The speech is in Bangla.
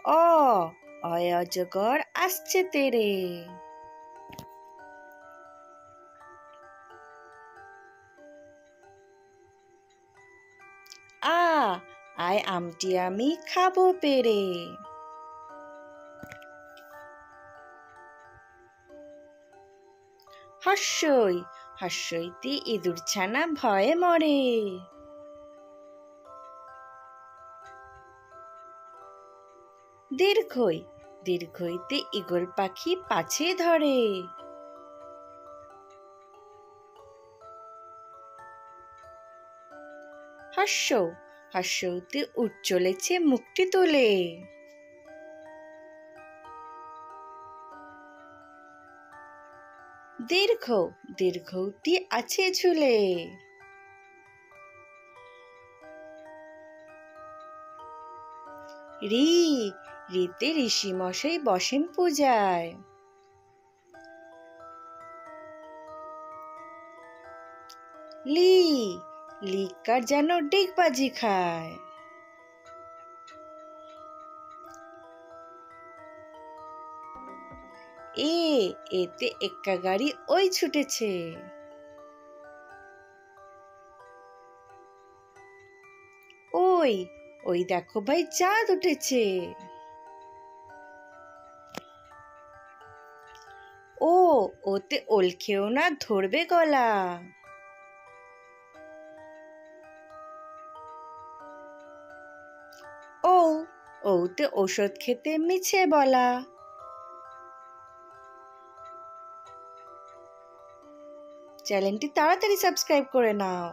অ অয় অজগর আসছে তেরে। আ আয় আমটি আমি খাবো পেরে। হস্যই হস্যইতে ইঁদুর ছানা ভয়ে মরে। দীর্ঘই দীর্ঘইতে ঈগল পাখি পাছে ধরে। হস্য হস্যতে উঠ চলেছে মুখটি তুলে। দীর্ঘ দীর্ঘটি আছে ঝুলে। রি রিতে ঋষি মশাই বসেন পূজায়। লি লিকার যেন ডিগবাজি খায়। এতে এক্কা গাড়ি ওই ছুটেছে। ওই ওই দেখো ভাই চাঁদ উঠেছে। ওতে ওল খেও না ধরবে গলা। ওতে ওষুধ খেতে মিছে বলা। চ্যানেলটি তাড়াতাড়ি সাবস্ক্রাইব করে নাও।